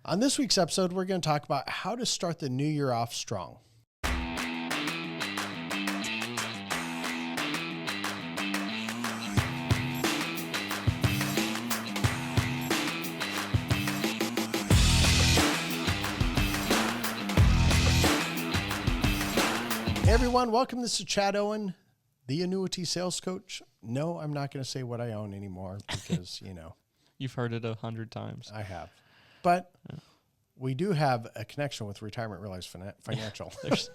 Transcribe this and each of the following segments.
On this week's episode, we're going to talk about how to start the new year off strong. Hey everyone, welcome. This is Chad Owen, the Annuity Sales Coach. No, I'm not going to say what I own anymore because, You've heard it 100 times. I have. But we do have a connection with Retirement Realized Financial. There's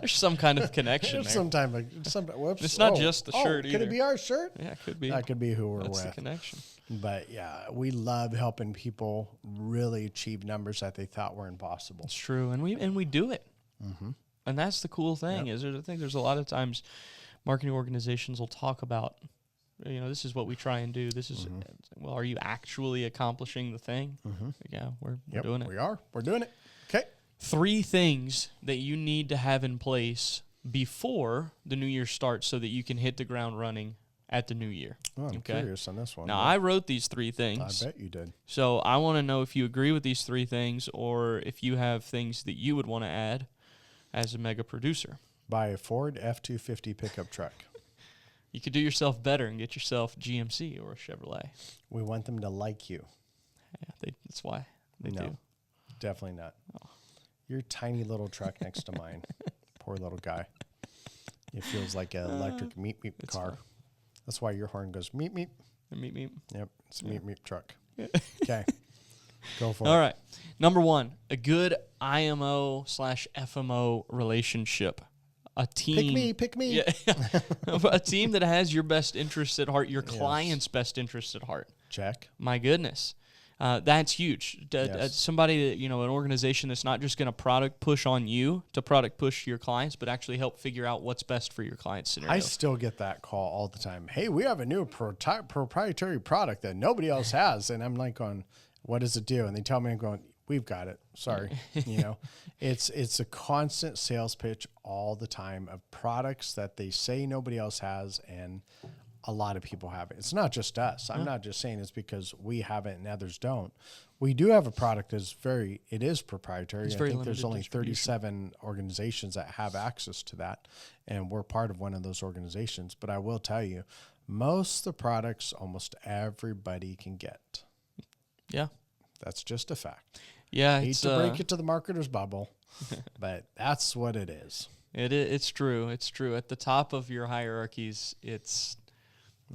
some kind of connection there. Whoops. It's not just the shirt either. Could it be our shirt? Yeah, it could be. That could be who we're That's with. the connection. But yeah, we love helping people really achieve numbers that they thought were impossible. It's true, and we do it. Mm-hmm. And that's the cool thing is I think there's a lot of times marketing organizations will talk about, this is what we try and do. This is, well, are you actually accomplishing the thing? Mm-hmm. Yeah, we're doing it. We are. We're doing it. Okay. 3 things that you need to have in place before the new year starts so that you can hit the ground running at the new year. Oh, I'm curious on this one. Now, I wrote these 3 things. I bet you did. So I want to know if you agree with these 3 things or if you have things that you would want to add as a mega producer. Buy a Ford F-250 pickup truck. You could do yourself better and get yourself a GMC or a Chevrolet. We want them to like you. Yeah, that's why they do. Definitely not. Oh. Your tiny little truck next to mine. Poor little guy. It feels like an electric meep car. Fine. That's why your horn goes meep meep. Meep meep. Yep, it's a meep meep truck. Okay, go for it. All right. Number 1, a good IMO/FMO relationship. A team. Pick me. Yeah. A team that has your best interests at heart, your client's best interests at heart. Check. My goodness. That's huge. Somebody that, an organization that's not just going to product push on you to product push your clients, but actually help figure out what's best for your client scenario. I still get that call all the time. Hey, we have a new proprietary product that nobody else has. And I'm like going, what does it do? And they tell me, I'm going, we've got it. Sorry. It's a constant sales pitch all the time of products that they say nobody else has, and a lot of people have it. It's not just us. I'm not just saying it's because we have it and others don't. We do have a product that's it is proprietary. I think there's only 37 organizations that have access to that, and we're part of one of those organizations. But I will tell you, most of the products almost everybody can get. Yeah. That's just a fact. Yeah, hate to break it to the marketer's bubble, but that's what it is. It's true. It's true. At the top of your hierarchies, it's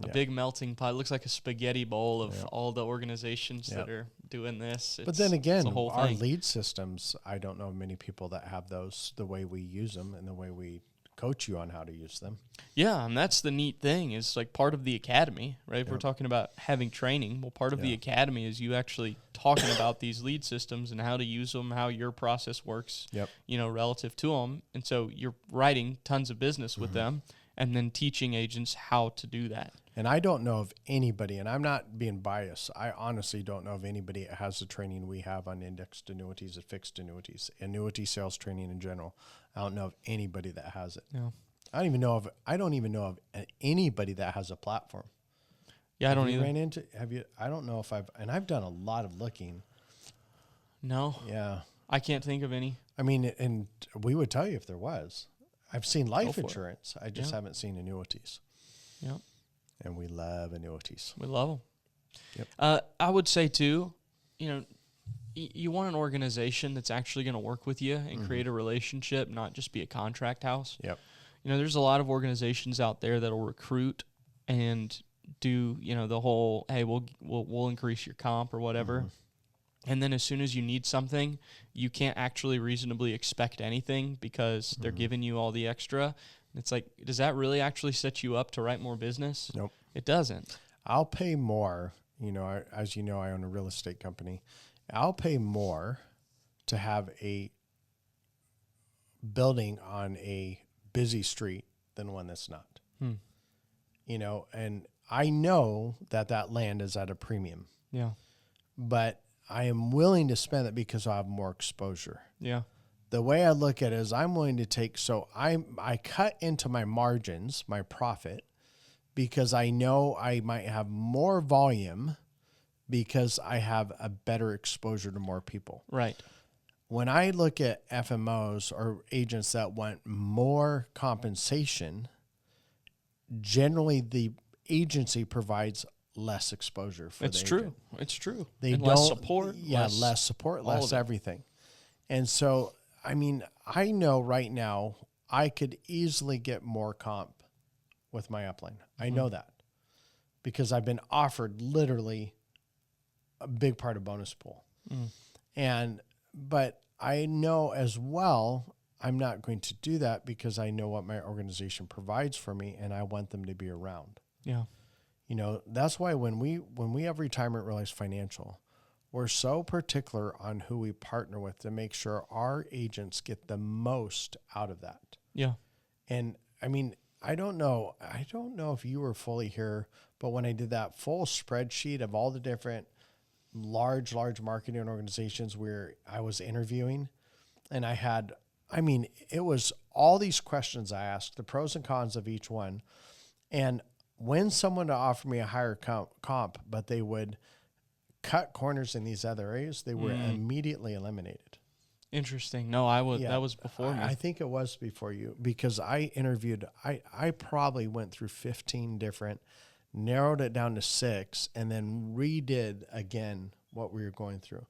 a big melting pot. It looks like a spaghetti bowl of all the organizations that are doing this. But then again, our lead systems, I don't know many people that have those the way we use them and the way we coach you on how to use them. Yeah, and that's the neat thing is like part of the academy, right? If we're talking about having training, well, part of the academy is you actually talking about these lead systems and how to use them, how your process works, relative to them. And so you're writing tons of business with them and then teaching agents how to do that. And I don't know of anybody, and I'm not being biased, I honestly don't know of anybody that has the training we have on indexed annuities and fixed annuities, annuity sales training in general. I don't know of anybody that has it. Yeah. I don't even know of anybody that has a platform. Yeah, I don't either. I don't know if I've done a lot of looking. No. Yeah. I can't think of any. I mean, and we would tell you if there was. I've seen life insurance. I just haven't seen annuities. Yeah. And we love annuities. We love them. Yep. I would say, too, you want an organization that's actually going to work with you and create a relationship, not just be a contract house. Yep. There's a lot of organizations out there that'll recruit and do, the whole, hey, we'll increase your comp or whatever. And then as soon as you need something, you can't actually reasonably expect anything because they're giving you all the extra. It's like, does that really actually set you up to write more business? Nope. It doesn't. I'll pay more. As you know, I own a real estate company. I'll pay more to have a building on a busy street than one that's not. And I know that land is at a premium. Yeah. But I am willing to spend it because I have more exposure. Yeah. The way I look at it is I'm willing to take, I cut into my margins, my profit, because I know I might have more volume because I have a better exposure to more people. Right. When I look at FMOs or agents that want more compensation, generally the agency provides less exposure for It's the true. agent. It's true. They and don't less support. less support, all less of it. everything. And so, I mean, I know right now I could easily get more comp with my upline. I know that because I've been offered literally a big part of bonus pool. But I know as well, I'm not going to do that because I know what my organization provides for me and I want them to be around. Yeah. You know, that's why when we have Retirement Realized Financial, we're so particular on who we partner with to make sure our agents get the most out of that. Yeah. And I mean, I don't know if you were fully here, but when I did that full spreadsheet of all the different large marketing organizations where I was interviewing, and it was all these questions I asked, the pros and cons of each one. And when someone offered me a higher comp, but they would cut corners in these other areas, they were immediately eliminated. Interesting. No, that was before me. I think it was before you, because I interviewed, I probably went through 15 different, narrowed it down to 6, and then redid again what we were going through.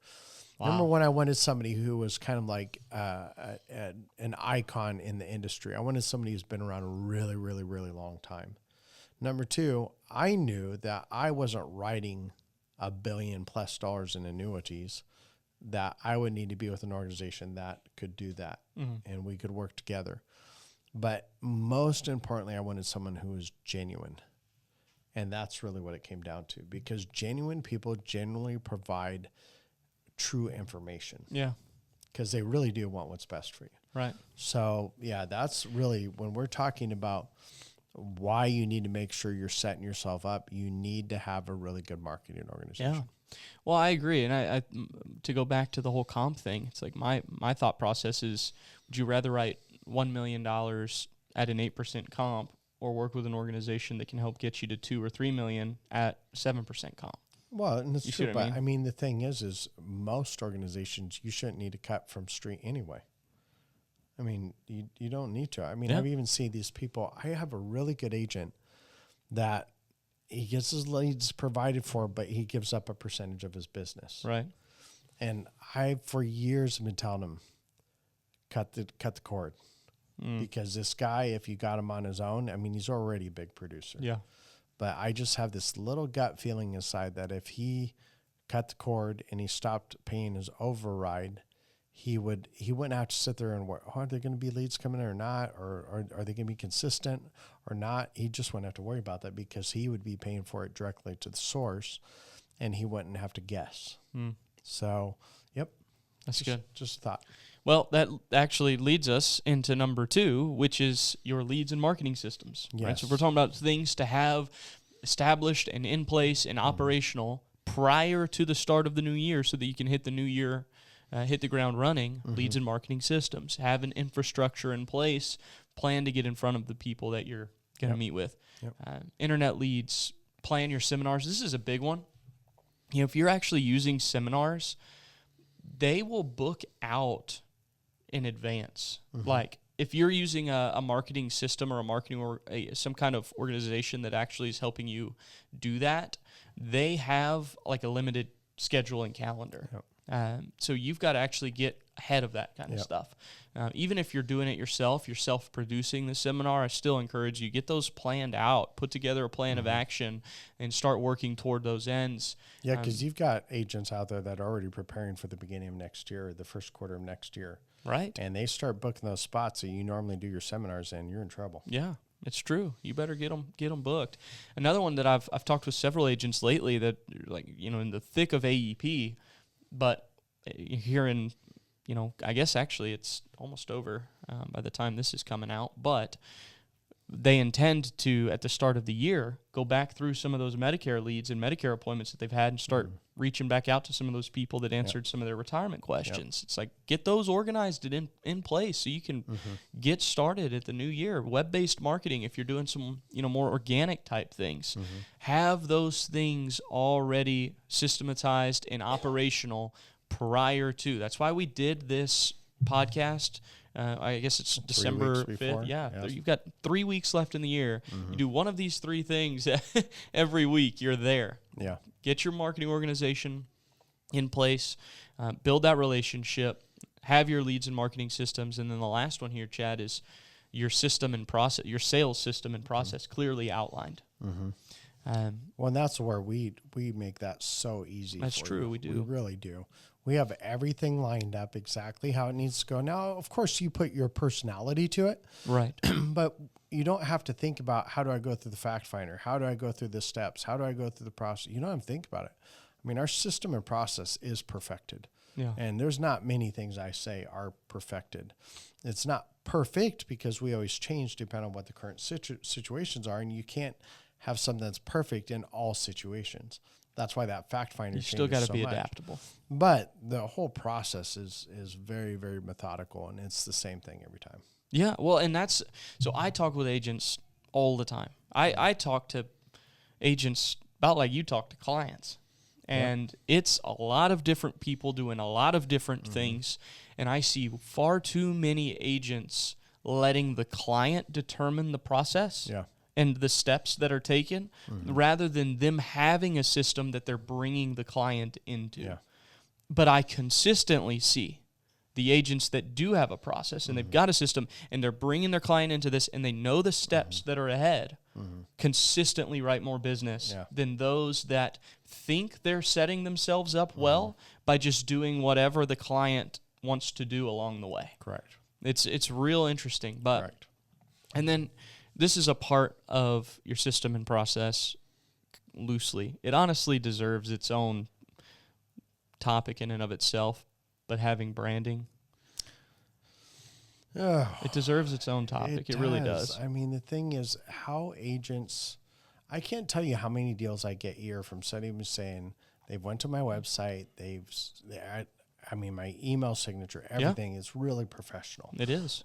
Wow. Remember when I wanted somebody who was kind of like an icon in the industry? I wanted somebody who's been around a really, really, really long time. Number 2, I knew that I wasn't writing $1 billion+ in annuities, that I would need to be with an organization that could do that, and we could work together. But most importantly, I wanted someone who was genuine. And that's really what it came down to, because genuine people generally provide true information. Yeah. Because they really do want what's best for you. Right. So, yeah, that's really, when we're talking about why you need to make sure you're setting yourself up, you need to have a really good marketing organization. Yeah. Well, I agree. And I to go back to the whole comp thing, it's like my thought process is, would you rather write $1 million at an 8% comp, or work with an organization that can help get you to 2 or 3 million at 7% comp? Well, and it's true, but I mean? The thing is most organizations, you shouldn't need to cut from street anyway. I mean, you don't need to. I mean, I've even seen these people. I have a really good agent that he gets his leads provided for, but he gives up a percentage of his business. Right. And I, for years, have been telling him, cut the cord. Because this guy, if you got him on his own, I mean, he's already a big producer. Yeah. But I just have this little gut feeling inside that if he cut the cord and he stopped paying his override, he wouldn't have to sit there and worry, are there going to be leads coming in or not? Or are they going to be consistent or not? He just wouldn't have to worry about that, because he would be paying for it directly to the source, and he wouldn't have to guess. So, yep. That's good. Just a thought. Well, that actually leads us into number 2, which is your leads and marketing systems. Yes. Right? So we're talking about things to have established and in place and operational prior to the start of the new year, so that you can hit the new year, hit the ground running. Leads and marketing systems. Have an infrastructure in place. Plan to get in front of the people that you're going to meet with. Internet leads. Plan your seminars. This is a big one. You know, if you're actually using seminars, they will book out in advance. Like, if you're using a marketing system or a marketing or some kind of organization that actually is helping you do that, they have like a limited schedule and calendar. So you've got to actually get ahead of that kind of stuff. Even if you're doing it yourself, you're self-producing the seminar, I still encourage you, get those planned out, put together a plan of action, and start working toward those ends. Yeah, because you've got agents out there that are already preparing for the beginning of next year, or the first quarter of next year. Right. And they start booking those spots that you normally do your seminars in, you're in trouble. Yeah, it's true. You better get them booked. Another one that I've talked with several agents lately that, like, you know, in the thick of AEP, but here in, you know, I guess actually it's almost over by the time this is coming out, but they intend to, at the start of the year, go back through some of those Medicare leads and Medicare appointments that they've had and start reaching back out to some of those people that answered some of their retirement questions. It's like, get those organized and in place so you can get started at the new year. Web-based marketing, if you're doing some, more organic type things, have those things already systematized and operational prior to. That's why we did this podcast. I guess it's December 5th. Yeah. Yes. You've got 3 weeks left in the year. You do one of these 3 things every week, you're there. Yeah. Get your marketing organization in place, build that relationship, have your leads and marketing systems. And then the last one here, Chad, is your system and process, your sales system and process clearly outlined. Well, and that's where we make that so easy. That's true. You. We do. We really do. We have everything lined up exactly how it needs to go. Now, of course, you put your personality to it. Right. But you don't have to think about, how do I go through the fact finder? How do I go through the steps? How do I go through the process? You don't have to think about it. I mean, our system and process is perfected. Yeah. And there's not many things I say are perfected. It's not perfect because we always change depending on what the current situations are. And you can't have something that's perfect in all situations. That's why that fact finder changes so much. You still got to be adaptable. But the whole process is very, very methodical, and it's the same thing every time. Yeah, well, and so I talk with agents all the time. I talk to agents about like you talk to clients. And it's a lot of different people doing a lot of different things. And I see far too many agents letting the client determine the process. Yeah. And the steps that are taken, rather than them having a system that they're bringing the client into. Yeah. But I consistently see the agents that do have a process and they've got a system and they're bringing their client into this and they know the steps that are ahead, consistently write more business than those that think they're setting themselves up well by just doing whatever the client wants to do along the way. Correct. It's real interesting. But Correct. And then this is a part of your system and process loosely. It honestly deserves its own topic in and of itself, but having branding, it deserves its own topic. It really does. I mean, the thing is how agents, I can't tell you how many deals I get here from somebody who's saying they've went to my website, my email signature, everything is really professional. It is.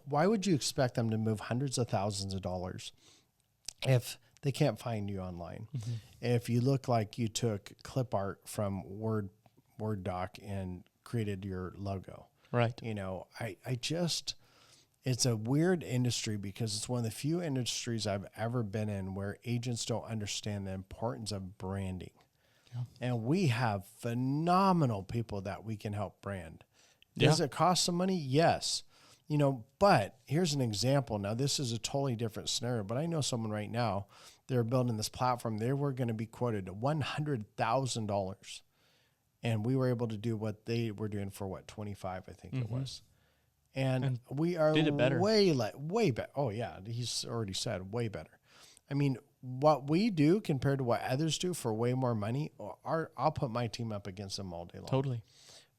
Why would you expect them to move hundreds of thousands of dollars if they can't find you online? If you look like you took clip art from Word doc and created your logo. Right. It's a weird industry because it's one of the few industries I've ever been in where agents don't understand the importance of branding. Yeah. And we have phenomenal people that we can help brand. Does it cost some money? Yes. But here's an example. Now, this is a totally different scenario, but I know someone right now, they're building this platform. They were going to be quoted $100,000. And we were able to do what they were doing for $25, I think it was. And we are did it better. way better. Oh, yeah. He's already said way better. I mean, what we do compared to what others do for way more money, I'll put my team up against them all day long. Totally.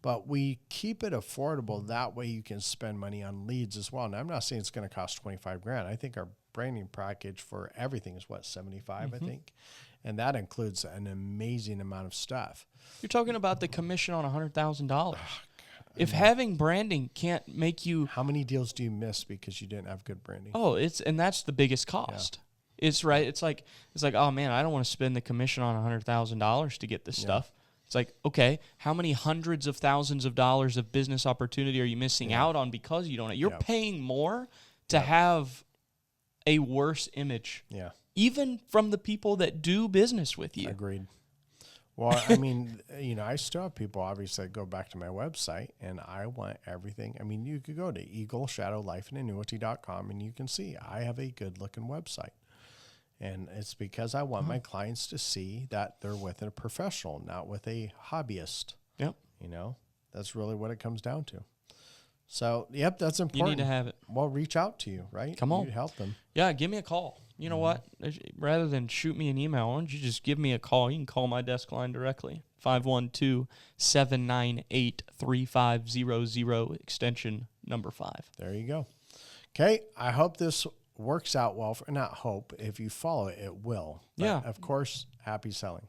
But we keep it affordable. That way you can spend money on leads as well. Now, I'm not saying it's going to cost $25,000. I think our branding package for everything is $75, I think. And that includes an amazing amount of stuff. You're talking about the commission on $100,000. If having branding can't make you... How many deals do you miss because you didn't have good branding? Oh, and that's the biggest cost. Yeah. It's right. It's like, oh man, I don't want to spend the commission on $100,000 to get this stuff. It's like, okay, how many hundreds of thousands of dollars of business opportunity are you missing out on because you don't? You're paying more to have a worse image. Yeah. Even from the people that do business with you. Agreed. Well, I mean, I still have people obviously that go back to my website and I want everything. I mean, you could go to eagleshadowlifeandannuity.com and you can see I have a good looking website. And it's because I want my clients to see that they're with a professional, not with a hobbyist. Yep. That's really what it comes down to. So, that's important. You need to have it. Well, reach out to you, right? Come on. You help them. Yeah, give me a call. You know what? Rather than shoot me an email, why don't you just give me a call? You can call my desk line directly, 512-798-3500, extension number 5. There you go. Okay, I hope this works out well for, not hope, if you follow it, it will. But Yeah. of course, happy selling.